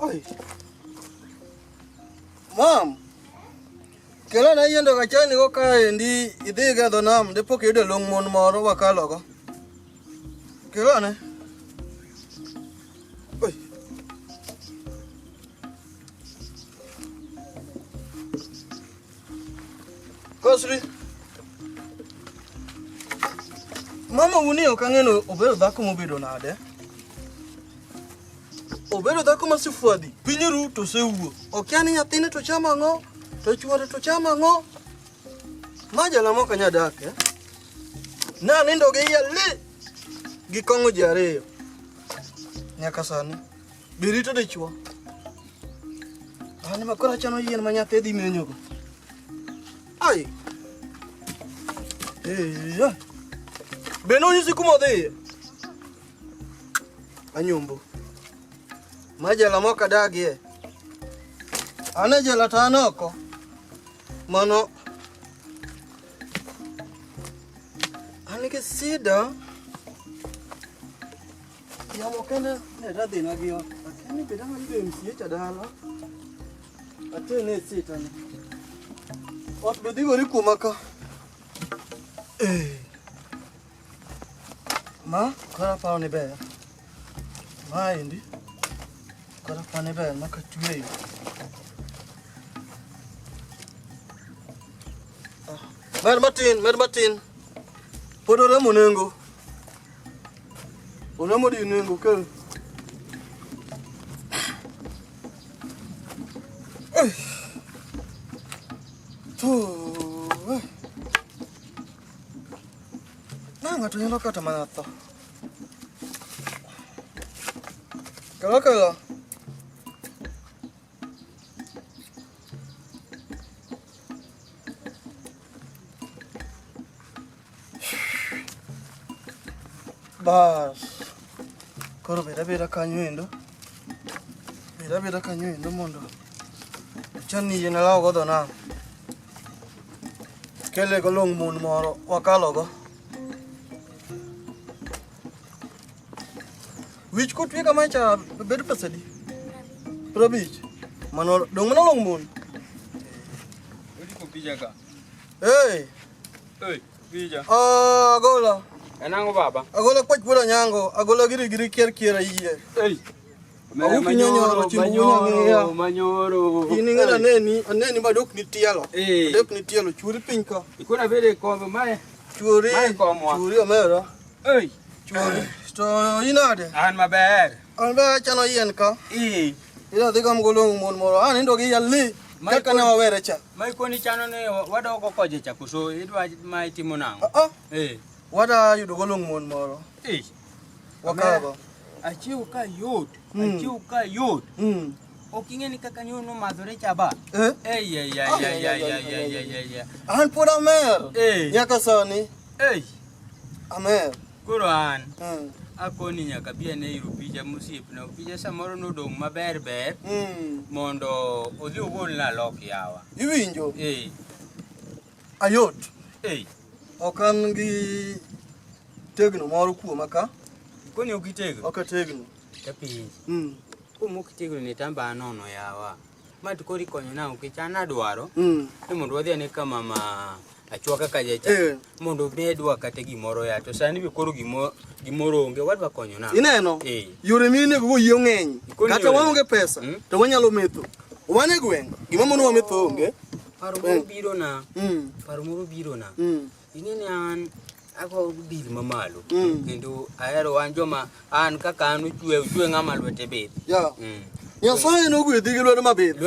Oi. Mam. Kela na yendo ka chani go kae ndi idhiga dho nam depo kiyudo long mon moro wakalogo. Kela ne? Oi. Kosri. Mama uni okangeno obedo dhako mobedo nade? Obedo dhako masifuadi. Pinyiru to sewuo. Okiani nyathine to chama ngo. To chuore to chama ngo. Majala moko nya dak na nindo ge yale gi kongo jare nyaka sani birito de chuo ani makora chano yien manya tedhi menyogo ai ya beno yisi kuma de anyumbu majala moko dagie ana jala tanoko mano anike sida ya mokene ne radhi na gio akini bedanga ibe msie cha dala atene sita ni ot bedi gori kumaka ma kara pa ne be ma indi kara pa ne be maka tuwe Mer Martin Podora monengo. Ona mo di nengo ke. Nanga to yelo kata manato. Kala. Bas. Koro beda kanyo endo mondo. Chani yena lao godo na. Kele go long mon moro wakalogo. Which could pick a matcha better pesadi. Probich. Manor don't long moon. Hey. Hey, Vija. Gola. Enango baba. Agola kwach pura nyango, agola giri kier iye. Hey. Manyoro. Iningana aneni badok ni tielo. Dok ni tielo churi pinka. Ikuna vile kombe mae. Churi omera. Hey. Churi. To inade? An maber. An ba chano yen ka. Ila digam golong mon moro. An ndo gi yalli. Kaka na wawere cha. Mai koni chano ne wadoko koje cha kuso idwa mai timo nango. Wada yudo golong mon moro. Wakaba. Achiu ka yot. Okingeni kaka nyono madhore chaba. Ya. An poda mer. Nyaka sani. Amer. Kuro an. Akoni nyaka bia ne irupija musip na upija samoro no dong maber mondo odhi ogol na lok yawa. Iwinjo? Ayot. Okan gi tegno moro kuoma ka. Koni okitegno? Okategno. Tapi. Kumo kitegno ni tamba nono yawa. Matu kori konyo na ukichana dwaro. Mondo wadhi ane kama ma achwaka kajecha. Mondo bedwa kate gimoro ya to sani bi koro gimoro onge wadwa konyo na. Ineno? Yore mine go yio ngeny. Kata waonge pesa to wanyalo metho. Wane gweng gima mono wa metho onge. Paro moro biro na. Ingene an ako bil mamalo kendo ahero an joma an kaka an chwe ngama lwete bed Nyasaye no gwedhi gi lwedo mabith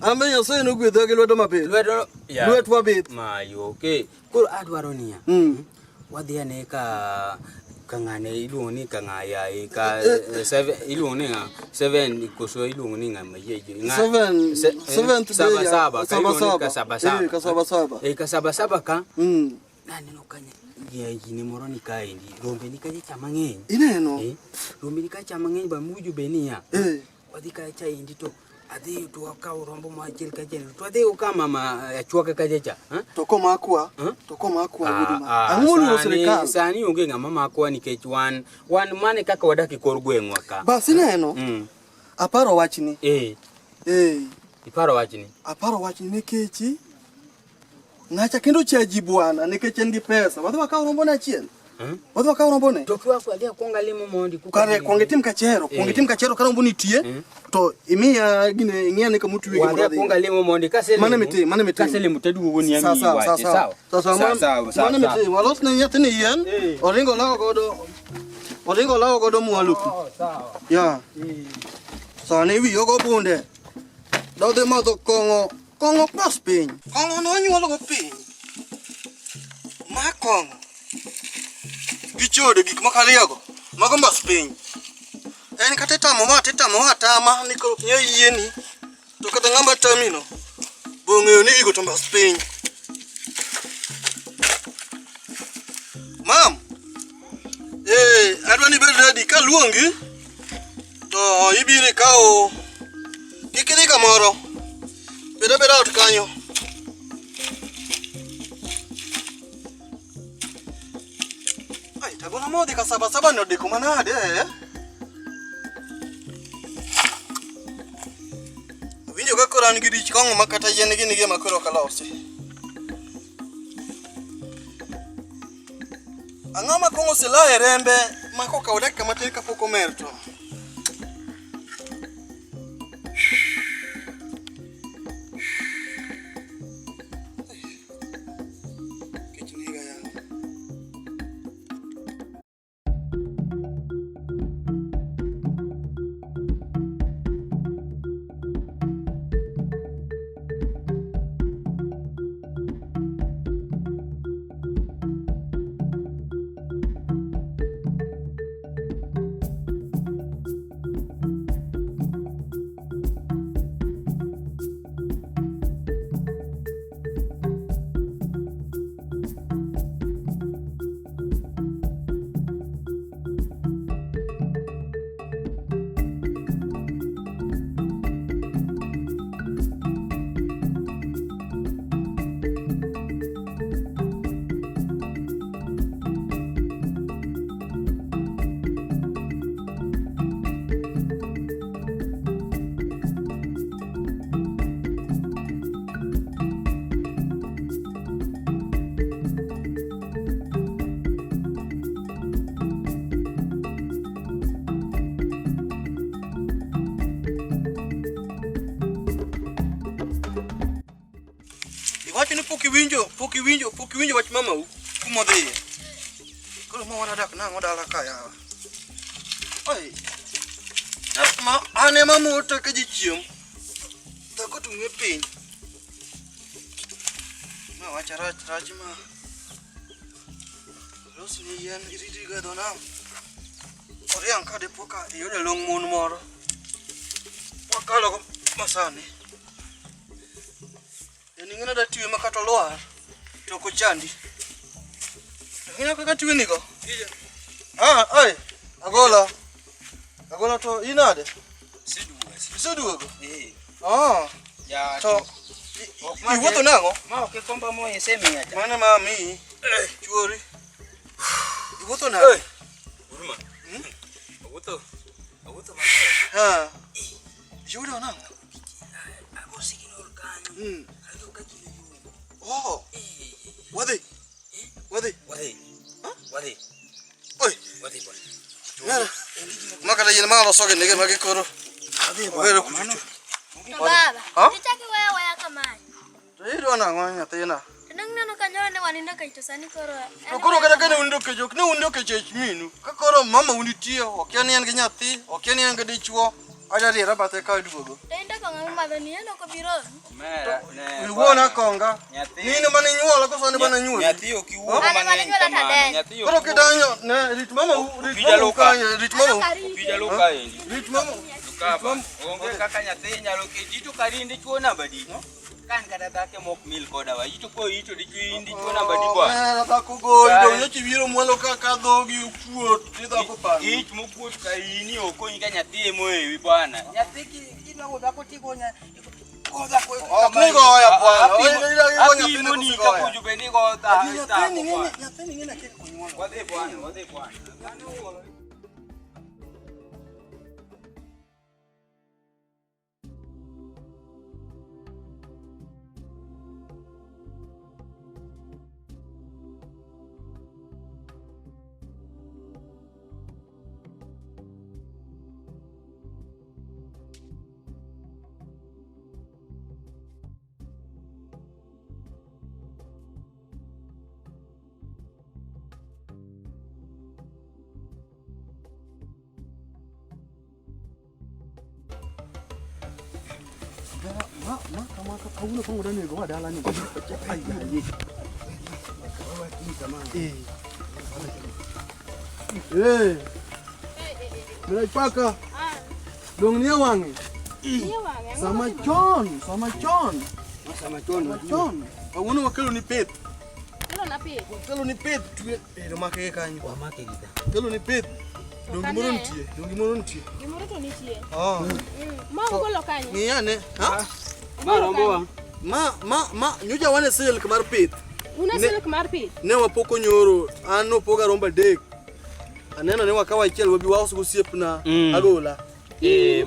ambe Nyasaye no gwedhi gi lwedo mabith lwetwa bith mayo koro adwaro niya wadhi ane ka ngane iluoni ka ngaya ka 7 iluoni nga 7 koso iluoni nga mayeje nga 7 kasaba ka nani no kanya yini moro ni kaendi rombe ni kaje chamangeny ineno rombe ni kaje chamangeny ba muju benia wadhi kaje cha indi to adhi to ka rombo ma chil kaje to adhi kama ma achwaka kaje cha to koma akwa huduma angulu serikali sani onge ngama makwa nikech wan mane kaka wadaki kor gwengwa ka basi neno Aparo wachni. Iparo wachni. Aparo wachni nikech ngacha kendo chaji bwana nikech en gi pesa. Wadhi wakaw rombo na achiel. Wadhi wakaw rombo ne. To kwa dia kuonga limo mondi ku. Kare kuongetim kachero, kuongetim kachero ka rombo nitie. To imiya gine ing'iyane ka mutu wigi mondo. Wadia kuonga limo mondi kasele. Mana miti. Kasele mutedugo ni ami wache sawa. Sawa. Mana miti walos ne nyathini yien. Oringo lawo godo mwalupi. Sawa. Ya. Sani wiyo go bunde. Dodhi madho kongo pas piny. Kongo nonyuolo go piny. Ma kongo. Gichode gik makaliago. Mago mbas piny. En kata tamo atama ni koro kinyo yieni. To kata ng'ama tamino. Bong'eyo ni gigo to mbas piny. Mam. Adwa ni bed ready ka luongi. To ibire kao kikiri kamoro. Beda ot kanyo. Ai, tagona modi ka saba no deko manade Winjo ka koran gi dich kongo makata yien gi nige makoro kalose. Ang'ama kongo sila e rembe mako ka odek kama tin kapok omerto. Wachni poki winjo wach mama u kumodhi. Koro ma wana dak nango dala ka yawa. Oi. Ma ane mamu to ka ji chiem. Ta ko tu nge piny. Ma wacha rach ma. Los ni yen iriti ga dona. Oriang ka de poka yone long mon moro. Wakalo masani. Ningina da tiwe makato loa to ko chandi. Ngina ka tiwe niko. Ai. Agola to inade. Sidugo. Ya to. Iwuotho nango? Ma ok komba mo esemi acha. Mana mami. Chuori. Iwuotho nango? Uruma. Awuotho ma. Judo nango? Agosiginol kanyo. Oh. Wadi. Oi. Wadi boy. Nara. Makala yena malo soge nige magikoro. Wadi mano. Baba. Nitaki wewe yakamani. Tiro na ngwanya tena. Nang'neno kanyone waninda kaito sani koro. Koro kada kane undoke jok ne undoke chechminu. Ka koro mama unitie, okiani en gi nyathi, okiani en gi dichuo. Aja riera bathe ka duogo. Tenda ka ng'ama madhoni eno ko biro. Mera ne. Iwona konga. Nini mane nyuola ko sani bana nyuola. Nyathi okiwuo mane nyuola. Nyathi koro kidanyo ne rit mama rit mama. Rit mama. Dukaba. Onge kaka nyathi nyalo kejito karinde chuo namba di. Kan kada dhake mok mil koda wa ito ko ito di indi chuo namba di bwana. Dhako gondo nyochi biro mwalo kaka dhogi kuot ti dhako pa. Ich mokuot ka ini okonyi ka nyathi moewi bwana. Nyathi kinwango dhako tigonya. Nigoya bwana. Nyathi moni ka puju be nigo ta. Nyathi ngina kile kunyuola. Wadhi bwana. kama kauno kongo ndani kwa dala ni. Bila paka. Dong ni wangi. Sama chon. Kauno wakelo ni pet. Kelo ni pet. Ero make kanyo. Wa make gida. Kelo ni pet. Dongi morontie. Gimoro ni tie. Ah. Ma ngolo kanyo. Ni ane. Ha? Ma rombo Ma nyuja wane silk mar pit. Una silk mar pit. Ne wapoko nyoro, ano poga romba dek. Aneno ne wakawa ichiel wabi wao susiep na agola.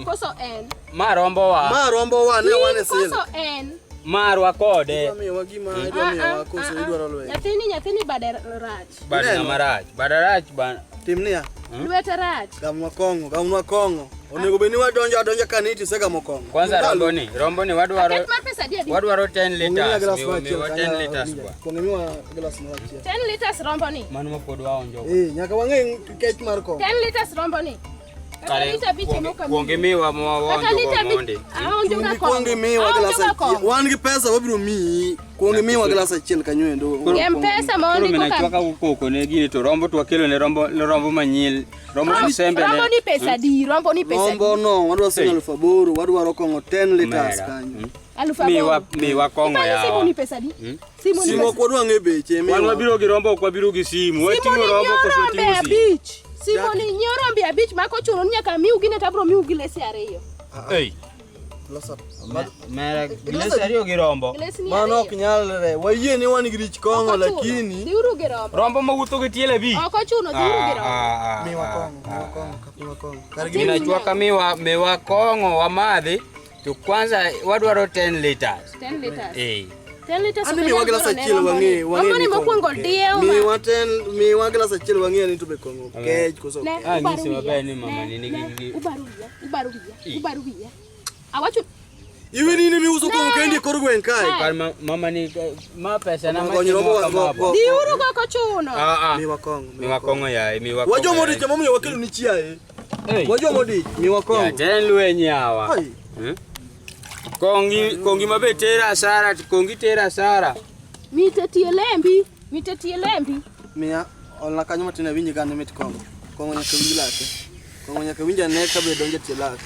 Koso en. ma rombo wa ne wane silk. Koso en. Marwa kode. Miwa gima idwa koso idwaro lwe. Nyathini badarach. Badarach ban. Timnia. Lwete rach. Gamwa kongo. Onego beni wadonja kaniti sega mokongo. Kwanza rombo ni wadwaro 10 liters. Miwa 10 liters kwa. Kongemiwa glass moja. 10 liters rombo ni. Manu mapod waonjo. Nyaka wange kech mar kongo. 10 liters rombo ni. Kale kuongemiwa waonjo monde. Aonjo ka kuongemiwa glass. Wan gi pesa wabiro mi. Kuongemiwa glass achiel kanyo endo. Pesa maondi ko nachwaka ukoko ne gini to rombo to akelo ne rombo manyil. Rombo sembe ne. Rombo ni pesa di. Rombo no, wadwa singa 8,000, wadwaro kongo 10 liters kanyo. 8,000. Miwa kongo ya. Simu ni pesa di. Simu kwa dwa ngebeche miwa. Wan wabiro gi rombo kwa biro gi simu. Wating'o rombo koso ting'o simu. Simoni nyorombe abich mako chuno nyaka miu gine tabro miu gilese ariyo. Ei. Losa. Mera gilese ariyo gi rombo. Mano ok nyalre. Wayie ni wan gi rich kongo lakini diuru gi rombo. Rombo mawuotho gi tiele bi. Ok chuno diuru gi rombo. Miwa kongo. Karigina chwaka miwa kongo wa madhi to kwanza wadwaro 10 liters. 10 liters. Ei. 10 liters. Ani miwa glass achiel wange. Mani mokwongo diewa. Miwa glass achiel wange ni to be kongo. Kech koso. Ngisi maber ni mama ni nigi ubaruya. Awacho iwe nini miuso kongo kendi korgwen kai. Kar mama ni ma pesa na machi rombo. Diuru go chuno. Miwa kongo ya miwa kongo. Wajo modi chamo miwa kelu ni chiae. Wajo modi miwa kongo. Ya ten lwenyi hawa. Kongi mabe tera sara, kongi tera sara. Mitetie lembi. Mia olna kanyo matina winji gane mit kongo. Kongo nyaka winji lake. Kongo nyaka winja ne kabe donje tilake.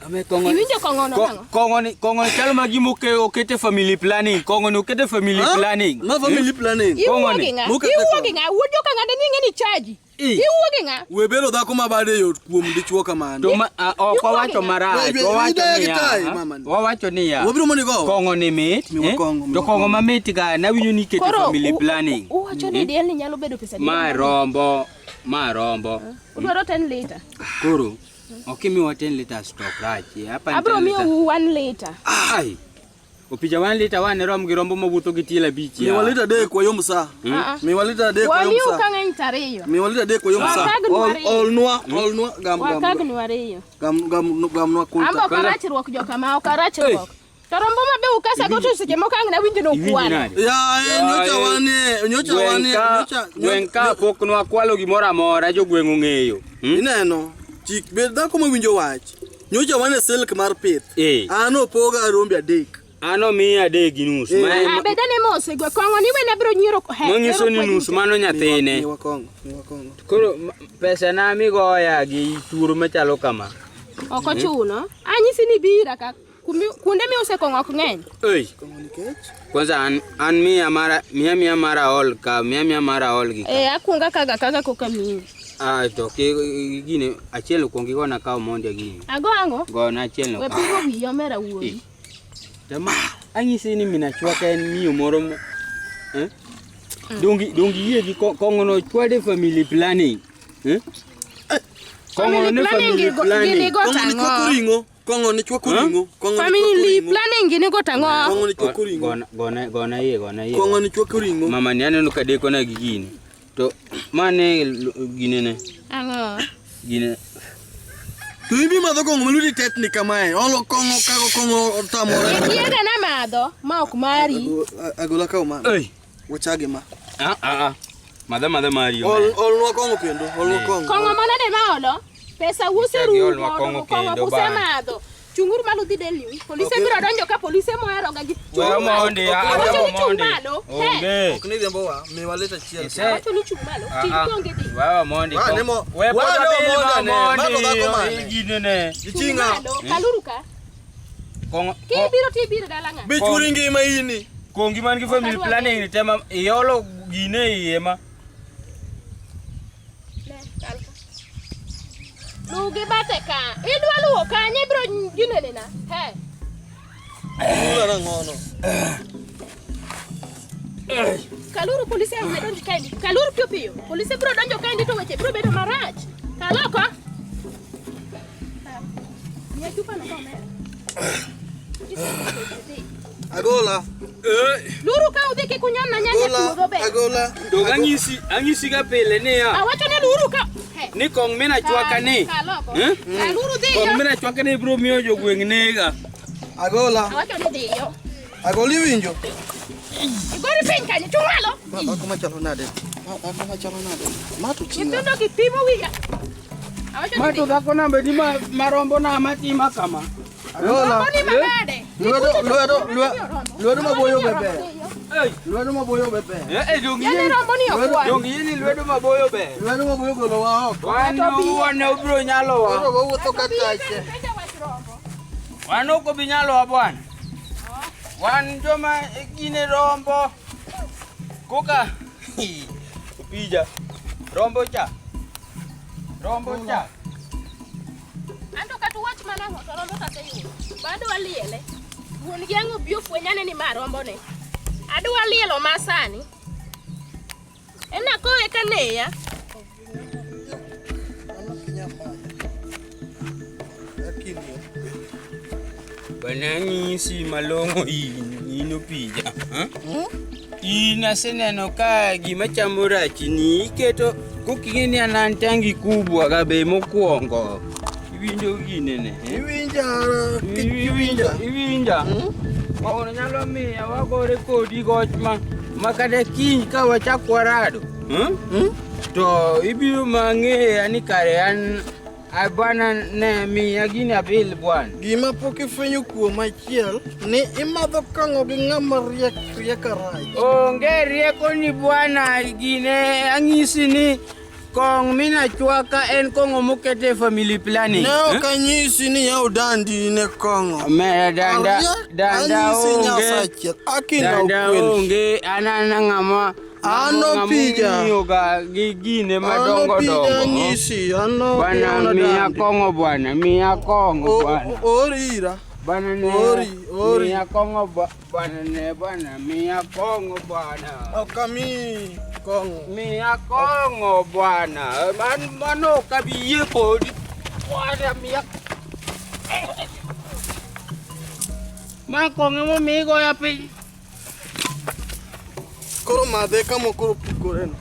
Ame kongo. Iwinjo kongo no tango. Kongo ni chalo magimo okete family planning. Kongo ni okete family planning. Ma family planning. Iwuogi nga. Wuojo ka ngade ni ngeni charge. Iwuogi nga. Webero dhako mabade yot kuom dichuo kamano. To kwa wacho marach, wawacho niya. Wabiro moni go. Kongo ni mit. To kongo mamit ga na winyo ni kete family planning. Uwacho ni diel ni nyalo bedo pesa di. Ma rombo. Udwaro 10 liter. Koro. Okimiwa 10 liters stock rach. Hapa abro miyo 1 liter. Ai. Opija 1 liter wane rom gi rombo mawuotho gi tiela bich ya. Miwa liter dek kwa yom sa. Miwa liter dek kwa yom sa. Wamiu kang'eny tariyo. Miwa liter dek kwa yom sa. Olnwa wakagni wariyo. Gamnwa kulta. Amba karachruok joka ma okarachruok. To rombo mabe ukasa goto seche moko ang' na winjo no kwana. Nyocha wane. Gwenka pok nwa kwalo gimoro amora jo gweng' ong'eyo. Ineno. Chik bed dhako mawinjo wach. Nyocha wane silk mar pith. Ano poga rombe adek. Ano miya 3 gi nus. Bedane mose gwe kongo ni wena biro nyiro he. Mangiso ni nus mano nyathine. Miwa kongo. Koro pesa na migoya gi turo machalo kama. Oko chuno. Anyisi ni bira ka kunde mi use kongo ok ng'eny. Kongo ni kech. Kwanza an miya mara ol ka miya mara ol gi. Akunga kaga koka mi. To gine achiel kongi gona kaw monde gini. Ago ango? Gona achiel no. We pigo wi yomera wuoyi. Tama anyisi ni minachwaka en miyo moro dongi yie gi kongo no chwade family planning. Kongo ne family planning. Kongo ni chwako ringo. Family planning gini go tango. Kongo ni chwako ringo. Gona yie. Kongo ni chwako ringo. Mama ni aneno kadeko na gigini. To mane ginene. Ango. Gine. Tuimbi madho kongo meludi technique kamae. Olo kongo kago kongo otamore. Kiega na madho ma ok mari. Agola ka uma. Wachage ma. Madha mari. Olnwa kongo kendo. Olnwa kongo. Kongo mana de ma olo. Pesa useru. Kongo usemadho. Chunguru malo dhi deli. Polise biro donjo ka polise mohero ga gi. Wewe monde ya monde. Onge. Ok ni dembo wa me waleta chiel. Wacho ni chung malo. Tingonge di. Wewe monde. Wewe monde. Ginene. Chinga. Kaluru ka. Kongo. Ki biro dalanga. Bichuri ngima ini. Kongi man ki family planning ni tema yolo gine yema. Lugi bateka. Idwa luwo kanye biro ginene na. He. Ula ngono. Kaluru polisi ya donjo kaindi. Kaluru pio pio. Polisi biro donjo kaindi to weche biro bedo marach. Kaloko. Ni chupa na kama. Agola. Luru ka udhi ke kunyana nyanya tugo be. Agola. Doga angisi ga pele ne ya. Awacho ne luru ka. Ni kong mena chwaka ne. Kaluru dhi. Kong mena chwaka ne bro miyo jogweng ne ga. Agola. Awacho ne dhi yo. Agoli winjo. Igori piny kanye chungalo. Ako machalo nade. Matu chinga. Kitondo kipimo wiga. Awacho ne. Mato dako na bedi marombo na matima kama. Agola. Ni mabade. Luedo maboyo bebe. Luedo maboyo bebe. Jongi Yani rombo ni okwa. Jongi ni luedo maboyo be. Luedo maboyo golo wa oko. Wane ubro nyalo wa. Oro wuotho katache. Wano ko binyalo wa bwana. Wan joma gine rombo. Koka. Upija. Rombo cha. Ando katuwach manang'o to rombo taseyo. Bado waliele. Wuon giango bio fwenyane ni marombo ne. Adwa lielo masani. Ena ko ekaneya. Banangisi malongo ino pija. Ina seneno ka gima chamora chini iketo kukingeni anantangi kubwa gabe mokuongo. Iwinjo ginene. Iwinja. Waona nyalo miya wagore kodi gochma makade kiny ka wachako rado. To ibiro mang'eya ni kare an bwana ne miya gini abil bwana. Gima pok ifwenyo kuom achiel ni imadho kang'o gi ng'ama riek arach. Onge rieko ni bwana gine ang'isi ni kong mina chwaka en kongo mokete family planning. Ne ok anyisi ni yaw dandi ne kong'o. Danda onge anana ng'ama ano pija yoga gigine madongo dongo. Bwana miya kongo bwana. Orira. Bwana ne. Ori. Miya kongo bwana ne bwana. Miya kongo bwana. Okami kongo. Miya kongo bwana. Mano kabiye kodi. Bwana miya. Makongo mo migo ya pi. Koro madhe kama koro pukoreno.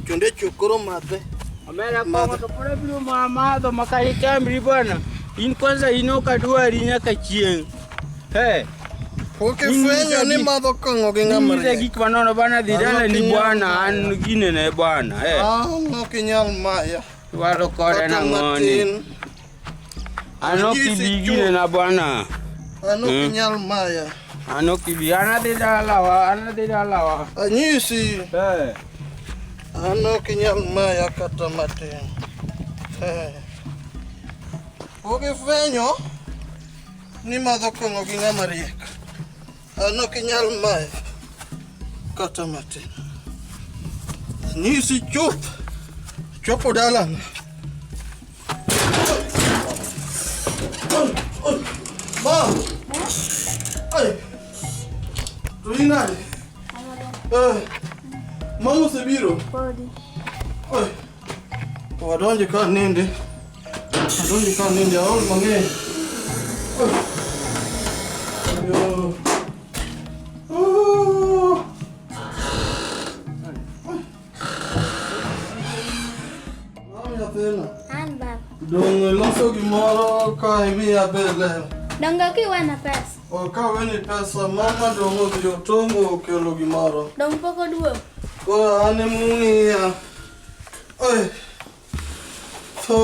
Chonde chokoro madhe. Amera kongo to pore biru mamadho makali kamri bwana. In kwanza inoka dwari nyaka chieng. He. Poke fwenyo ni madho kong'o gi ng'ama riek. Ni gik manono bana dhidala ni bwana an gine ne bwana. He. Nokinyal maya. Waro kore na ng'oni. Ano kibigine na bwana. Nokinyal maya. Ano kibi anadhidalawa. Anyisi. He. Nokinyal maya kata matin. He. Poke fwenyo ni madho kong'o gi ng'ama riek. Nokinyal maya kata matin. Anyisi chopo dalana. Ma! Ay! Tuinari? Mama sebiro? Podi. Ay! Wadonje ka ninde. Aol mang'eny. Ayo. An baba. Dong loso gimoro ka imiya bele. Dongo kiwa na pesa. Ka weni pesa mama dongo gi otongo okelo gimoro. Dong poko duo. Ko ane mung'iya. Ay. So.